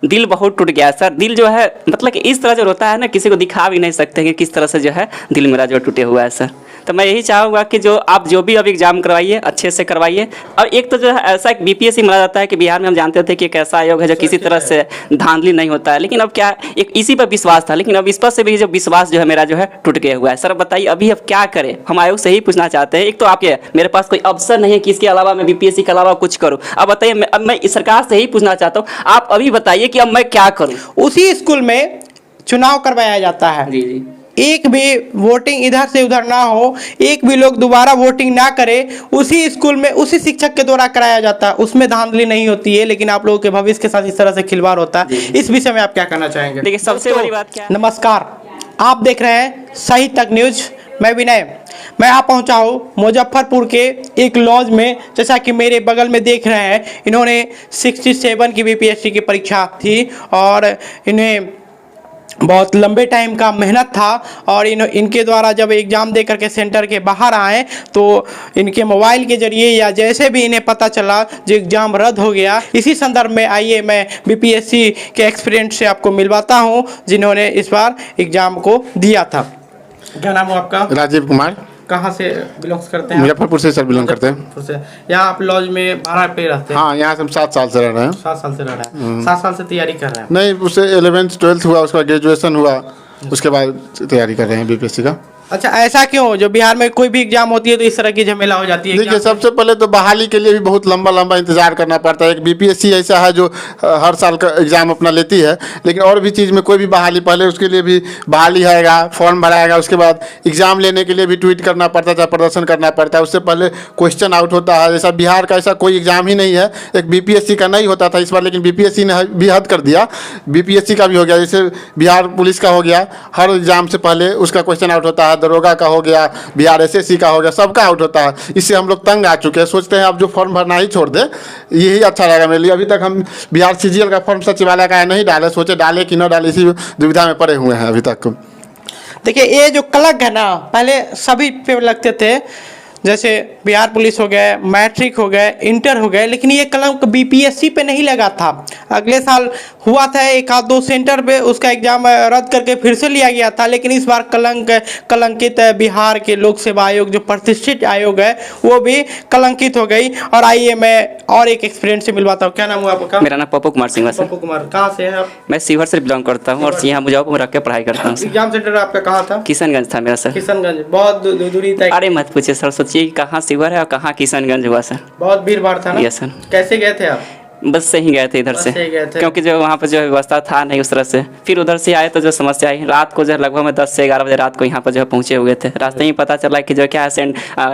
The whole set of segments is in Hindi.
दिल बहुत टूट गया सर। दिल जो है मतलब कि इस तरह जो रोता है ना, किसी को दिखा भी नहीं सकते कि किस तरह से जो है दिल मेरा जो टूटे हुआ है सर। तो मैं यही चाहूँगा कि जो आप जो भी अब एग्ज़ाम करवाइए अच्छे से करवाइए। और एक तो जो है ऐसा एक बीपीएससी माना जाता है कि बिहार में हम जानते थे कि एक ऐसा आयोग है जो किसी तरह से धांधली नहीं होता है, लेकिन अब क्या एक इसी पर विश्वास था, लेकिन अब इस पर से भी जो विश्वास जो है मेरा जो है टूट गया हुआ है। सर बताइए अभी अब क्या करें? हम आयोग से ही पूछना चाहते हैं। एक तो आपके मेरे पास कोई अवसर नहीं है कि इसके अलावा मैं बीपीएससी के अलावा कुछ करूँ। अब बताइए अब मैं इस सरकार से ही पूछना चाहता हूँ, आप अभी बताइए कि अब मैं क्या करूँ? उसी स्कूल में चुनाव करवाया जाता है, जी जी, एक भी वोटिंग इधर से उधर ना हो, एक भी लोग दोबारा वोटिंग ना करे, उसी स्कूल में उसी शिक्षक के द्वारा कराया जाता है। उसमें धांधली नहीं होती है, लेकिन आप लोगों के भविष्य के साथ इस तरह से खिलवाड़ होता है। इस विषय में आप क्या कहना चाहेंगे? देखिए सबसे बड़ी बात क्या है? नमस्कार, आप देख रहे हैं सही तक न्यूज। मैं विनय, मैं आ पहुंचा हूँ मुजफ्फरपुर के एक लॉज में। जैसा कि मेरे बगल में देख रहे हैं, इन्होंने 67 की बीपीएससी की परीक्षा थी और इन्हें बहुत लंबे टाइम का मेहनत था। और इनके द्वारा जब एग्ज़ाम दे करके सेंटर के बाहर आए तो इनके मोबाइल के ज़रिए या जैसे भी इन्हें पता चला जो एग्ज़ाम रद्द हो गया। इसी संदर्भ में आइए मैं बीपीएससी के एक्सपीरियंस से आपको मिलवाता हूं जिन्होंने इस बार एग्ज़ाम को दिया था। क्या नाम है आपका? राजीव कुमार। कहाँ से बिलोंग्स करते हैं? मुजफ्फरपुर से सर बिलोंग करते हैं। मुजफ्फरपुर से। यहाँ आप लॉज में भाड़ा पे रहते हैं? हाँ, यहाँ से हम 7 साल से रह रहे हैं। 7 साल से रह रहे हैं। 7 साल से तैयारी कर रहे हैं? नहीं, उससे 11th 12th हुआ, उसका ग्रेजुएशन हुआ, उसके बाद तैयारी कर रहे हैं बीपीएससी का। अच्छा, ऐसा क्यों? जो बिहार में कोई भी एग्जाम होती है तो इस तरह की झमेला हो जाती है? देखिए, सबसे पहले तो बहाली के लिए भी बहुत लंबा इंतजार करना पड़ता है। एक बीपीएससी ऐसा है जो हर साल का एग्ज़ाम अपना लेती है, लेकिन और भी चीज़ में कोई भी बहाली, पहले उसके लिए भी बहाली आएगा, फॉर्म भराएगा, उसके बाद एग्ज़ाम लेने के लिए भी ट्वीट करना पड़ता था, प्रदर्शन करना पड़ता है, उससे पहले क्वेश्चन आउट होता है। जैसा बिहार का ऐसा कोई एग्ज़ाम ही नहीं है, एक बीपीएससी का नहीं होता था इस बार, लेकिन बीपीएससी ने भी हद कर दिया, बीपीएससी का भी हो गया। जैसे बिहार पुलिस का हो गया, हर एग्ज़ाम से पहले उसका क्वेश्चन आउट होता है, दरोगा का हो गया, बिहार एसएससी का हो गया, सबका आउट होता है। इससे हम लोग तंग आ चुके हैं, सोचते हैं अब जो फॉर्म भरना ही छोड़ दे, यही अच्छा रहेगा मेरे लिए। अभी तक हम बिहार सीजीएल का फॉर्म सचिवालय का नहीं डाले, सोचे डाले कि न डाले, इसी दुविधा में पड़े हुए हैं अभी तक। देखिए, ये जो कलंक है ना, पहले सभी पे लगते थे, जैसे बिहार पुलिस हो गए, मैट्रिक हो गए, इंटर हो गए, लेकिन ये कलंक बीपीएससी पे नहीं लगा था। अगले साल हुआ था एक आध दो सेंटर पे, उसका एग्जाम रद्द करके फिर से लिया गया था। लेकिन इस बार कलंकित बिहार के लोक सेवा आयोग जो प्रतिष्ठित आयोग है वो भी कलंकित हो गई। और आइए मैं और एक एक्सपीरियंस से मिलवाता हूँ। क्या नाम हुआ आपका? मेरा नाम पप्पू कुमार सिंह है सर। पप्पू कुमार, कहाँ से हैं आप? मैं शिवहर से बिलोंग करता हूँ और यहाँ मुजफ्फरपुर में रख के पढ़ाई करता हूँ। एग्जाम सेंटर आपका कहाँ था? किशनगंज था मेरा सर। किशनगंज, बहुत दूरी तय? अरे मत पूछिए सर, सोचिए कि कहाँ शिवहर है और कहाँ किशनगंज हुआ सर। बहुत भीड़ भाड़ था ना? Yes sir. कैसे गए थे आप? बस से ही गए थे इधर से, क्योंकि जो वहाँ पर जो व्यवस्था था नहीं उस तरह से। फिर उधर से आए तो जो समस्या आई, रात को जो है लगभग में 10 से 11 बजे रात को यहाँ पर जो है पहुँचे हुए थे। रास्ते में पता चला कि जो क्या है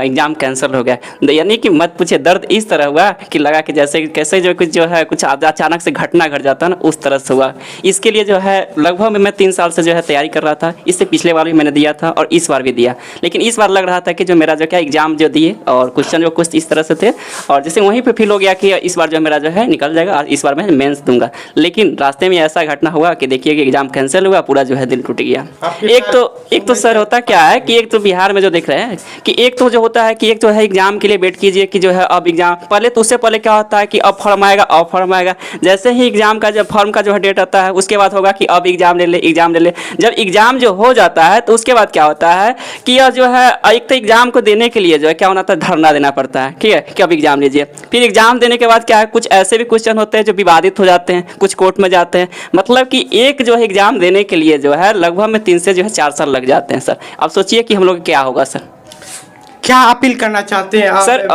एग्जाम कैंसिल हो गया। यानी कि मत पूछिए, दर्द इस तरह हुआ कि लगा कि जैसे कैसे जो कुछ जो है कुछ अचानक से घटना घट जाता है ना, उस तरह से हुआ। इसके लिए जो है लगभग में मैं 3 साल से जो है तैयारी कर रहा था। इससे पिछले बार भी मैंने दिया था और इस बार भी दिया, लेकिन इस बार लग रहा था कि जो मेरा जो क्या एग्जाम जो दिए और क्वेश्चन जो कुछ इस तरह से थे, और जैसे वहीं पर फील हो गया कि इस बार जो मेरा जो है निकल जाएगा, इस बार मैं मेंस दूंगा। लेकिन रास्ते में ऐसा घटना हुआ कि देखिए कि एग्जाम कैंसिल हुआ, पूरा जो है दिल टूट गया। एक तो सर होता क्या है कि एक तो बिहार में जो देख रहे हैं कि एक तो जो होता है कि एक तो है एग्जाम के लिए वेट कीजिए कि जो है अब एग्जाम पहले, तो उससे पहले क्या होता है कि अब फॉर्म आएगा, अब फॉर्म आएगा। जैसे ही एग्जाम का जब फॉर्म का जो है डेट आता है, उसके बाद होगा कि अब एग्जाम ले ले, एग्जाम ले ले। जब एग्जाम जो हो जाता है तो उसके बाद क्या होता है कि यह जो है एक तो एग्जाम को देने के लिए जो है क्या होना था, धरना देना पड़ता है, ठीक है, कि अब एग्जाम लीजिए। फिर एग्जाम देने के बाद क्या है, कुछ ऐसे भी क्वेश्चन होते हैं जो विवादित हो जाते हैं, कुछ कोर्ट में जाते हैं। मतलब कि एक जो है एग्जाम देने के लिए जो है लगभग में 3 से जो है 4 साल लग जाते हैं सर। अब सोचिए कि हम लोग क्या होगा सर। क्या अपील करना चाहते हैं आप? सर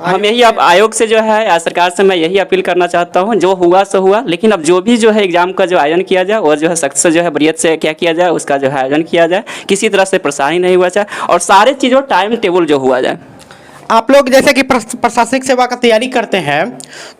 हम यही अब आयोग से जो है या सरकार से मैं यही अपील करना चाहता हूं, जो हुआ सो हुआ, लेकिन अब जो भी जो है एग्जाम का जो आयोजन किया जाए और जो है सख्त से जो है बरियत से क्या किया जाए, उसका जो है आयोजन किया जाए, किसी तरह से परेशानी नहीं हुआ जाए और सारे चीज़ों टाइम टेबल जो हुआ जाए। आप लोग जैसे कि प्रशासनिक सेवा का तैयारी करते हैं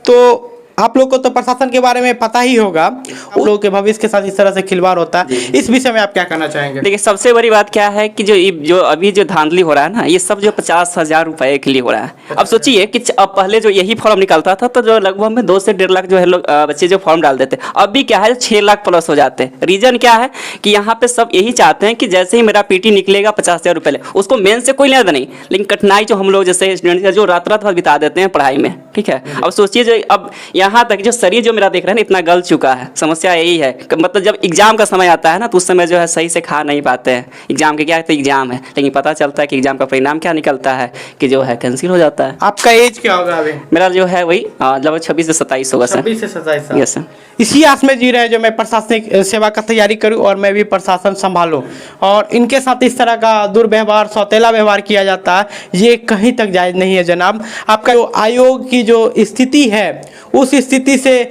तो आप लोग को तो प्रशासन के बारे में पता ही होगा, आप लोगों के भविष्य के साथ इस तरह से खिलवाड़ होता है। इस विषय में आप क्या कहना चाहेंगे? देखिए, सबसे बड़ी बात क्या है कि जो अभी जो धांधली हो रहा है ना, ये सब जो 50,000 रुपए के लिए हो रहा है। अब सोचिए कि अब पहले जो यही फॉर्म निकलता था तो जो लगभग में 2 से 1.5 लाख जो है लोग बच्चे जो फॉर्म डाल देते, अभी क्या है 6 लाख प्लस हो जाते हैं। रीजन क्या है कि यहाँ पे सब यही चाहते हैं कि जैसे ही मेरा पीटी निकलेगा 50,000 रुपये, उसको मेन से कोई लेना नहीं, लेकिन कठिनाई जो हम लोग जैसे स्टूडेंट जो रात रात भर बिता देते हैं पढ़ाई में, ठीक है। अब सोचिए जो अब यहाँ यहाँ तक जो शरीर जो मेरा देख रहे हैं ना इतना गल चुका है। समस्या यही है मतलब जब एग्जाम का समय आता है ना तो उस समय जो है सही से खा नहीं पाते हैं। एग्जाम के क्या है तो एग्जाम है, लेकिन पता चलता है कि एग्जाम का परिणाम क्या निकलता है कि जो है कैंसिल हो जाता है। आपका एज क्या होगा अभी? मेरा जो है वही लगभग 26 से 27 होगा सर। 26 से 27 साल। Yes sir. इसी आस में जी रहे हैं जो मैं प्रशासनिक सेवा का तैयारी करूं और मैं भी प्रशासन संभालूं, और इनके साथ इस तरह का दुर्व्यवहार, सौतेला व्यवहार किया जाता है, ये कहीं तक जायज़ नहीं है जनाब। आपका जो आयोग की जो स्थिति है उस स्थिति से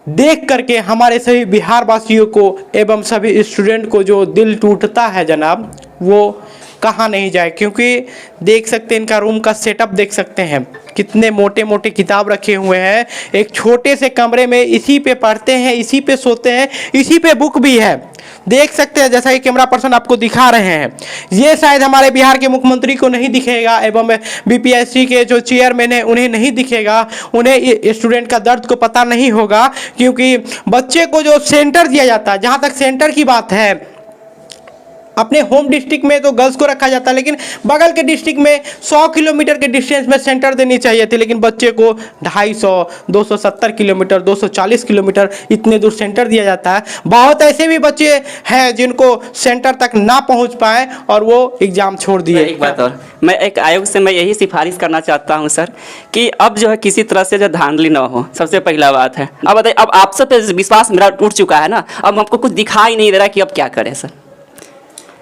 देख करके हमारे सभी बिहार वासियों को एवं सभी स्टूडेंट को जो दिल टूटता है जनाब, वो कहाँ नहीं जाए। क्योंकि देख सकते हैं इनका रूम का सेटअप, देख सकते हैं कितने मोटे मोटे किताब रखे हुए हैं। एक छोटे से कमरे में इसी पे पढ़ते हैं, इसी पे सोते हैं, इसी पे बुक भी है। देख सकते हैं जैसा कि कैमरा पर्सन आपको दिखा रहे हैं। ये शायद हमारे बिहार के मुख्यमंत्री को नहीं दिखेगा एवं बीपीएससी के जो चेयरमैन है उन्हें नहीं दिखेगा, उन्हें स्टूडेंट का दर्द को पता नहीं होगा। क्योंकि बच्चे को जो सेंटर दिया जाता है, जहाँ तक सेंटर की बात है, अपने होम डिस्ट्रिक्ट में तो गर्ल्स को रखा जाता है, लेकिन बगल के डिस्ट्रिक्ट में 100 किलोमीटर के डिस्टेंस में सेंटर देनी चाहिए थी, लेकिन बच्चे को 250, 270 किलोमीटर, 240 किलोमीटर इतने दूर सेंटर दिया जाता है। बहुत ऐसे भी बच्चे हैं जिनको सेंटर तक ना पहुंच पाए और वो एग्ज़ाम छोड़ दिए। एक बात और, मैं एक आयोग से मैं यही सिफारिश करना चाहता हूं सर कि अब जो है किसी तरह से जो धांधली ना हो, सबसे पहला बात है। अब बताइए, अब आप सब पे विश्वास मेरा टूट चुका है ना, अब हमको कुछ दिखाई नहीं दे रहा कि अब क्या करें सर।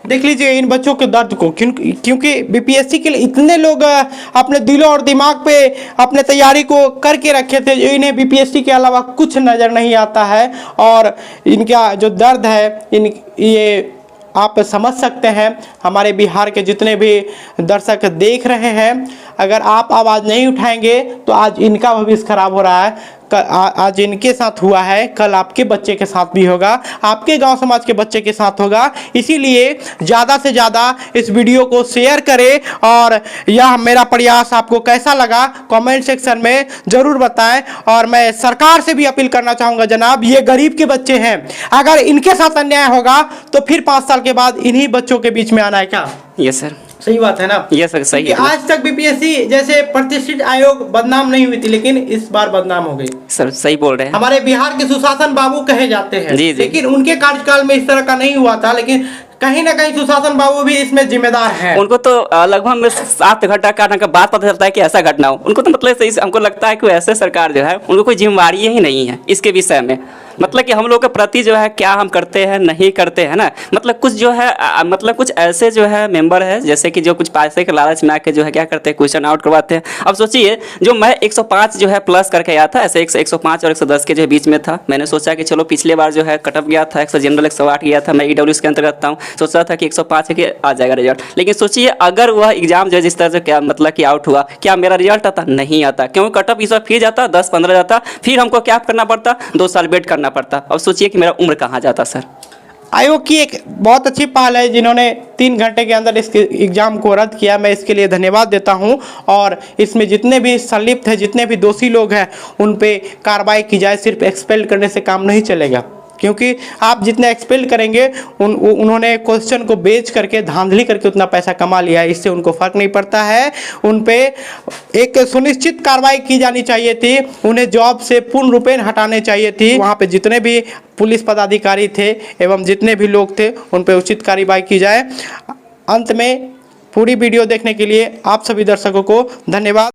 देख लीजिए इन बच्चों के दर्द को, क्योंकि बीपीएससी के लिए इतने लोग अपने दिलों और दिमाग पे अपने तैयारी को करके रखे थे, इन्हें बीपीएससी के अलावा कुछ नज़र नहीं आता है। और इनका जो दर्द है ये आप समझ सकते हैं। हमारे बिहार के जितने भी दर्शक देख रहे हैं, अगर आप आवाज़ नहीं उठाएंगे तो आज इनका भविष्य खराब हो रहा है। आज इनके साथ हुआ है, कल आपके बच्चे के साथ भी होगा, आपके गांव समाज के बच्चे के साथ होगा। इसीलिए ज़्यादा से ज़्यादा इस वीडियो को शेयर करें, और यह मेरा प्रयास आपको कैसा लगा कमेंट सेक्शन में ज़रूर बताएं। और मैं सरकार से भी अपील करना चाहूँगा जनाब, ये गरीब के बच्चे हैं, अगर इनके साथ अन्याय होगा तो फिर 5 साल के बाद इन्हीं बच्चों के बीच में आना है क्या? यस सर, सही बात है ना? यस सर, सही है। आज तक बीपीएससी जैसे प्रतिष्ठित आयोग बदनाम नहीं हुई थी, लेकिन इस बार बदनाम हो गई। सर सही बोल रहे हैं। हमारे बिहार के सुशासन बाबू कहे जाते हैं, जी, जी। लेकिन उनके कार्यकाल में इस तरह का नहीं हुआ था। लेकिन कहीं ना कहीं सुशासन बाबू भी इसमें जिम्मेदार है। उनको तो लगभग में 7 घंटा काटने के बाद पता चलता है कि ऐसा घटना हो। उनको तो मतलब सही, हमको लगता है कि ऐसे सरकार जो है उनको कोई जिम्मेवारी ही नहीं है इसके विषय में। मतलब कि हम लोग के प्रति जो है क्या हम करते हैं नहीं करते हैं ना, मतलब कुछ जो है मतलब कुछ ऐसे जो है मेंबर है जैसे कि जो कुछ पैसे के लालच में आके जो है क्या करते हैं, क्वेश्चन आउट करवाते हैं। अब सोचिए जो मैं 105 जो है प्लस करके आया था, ऐसे 105 और 110 के जो बीच में था। मैंने सोचा कि चलो पिछले बार जो है कटअप गया था 100 जनरल 108 गया था, मैं ईडब्ल्यूएस के अंतर्गत था, सोचा था कि 105 के आ जाएगा रिजल्ट। लेकिन सोचिए अगर वह एग्जाम जो है जिस तरह से क्या मतलब कि आउट हुआ, क्या मेरा रिजल्ट आता? नहीं आता, क्योंकि कटअप इस बार फिर जाता 10-15 जाता, फिर हमको क्या करना पड़ता, 2 साल वेट करना पड़ता। अब सोचिए कि मेरा उम्र कहाँ जाता सर। आयोग की एक बहुत अच्छी पहल है जिन्होंने 3 घंटे के अंदर इस एग्ज़ाम को रद्द किया, मैं इसके लिए धन्यवाद देता हूं। और इसमें जितने भी संलिप्त हैं, जितने भी दोषी लोग हैं, उन पे कार्रवाई की जाए। सिर्फ एक्सपेल करने से काम नहीं चलेगा, क्योंकि आप जितने एक्सपेल करेंगे उन्होंने क्वेश्चन को बेच करके धांधली करके उतना पैसा कमा लिया है, इससे उनको फ़र्क नहीं पड़ता है। उन पे एक सुनिश्चित कार्रवाई की जानी चाहिए थी, उन्हें जॉब से पूर्ण रूपेण हटाने चाहिए थी। वहाँ पे जितने भी पुलिस पदाधिकारी थे एवं जितने भी लोग थे उन पे उचित कार्रवाई की जाए। अंत में पूरी वीडियो देखने के लिए आप सभी दर्शकों को धन्यवाद।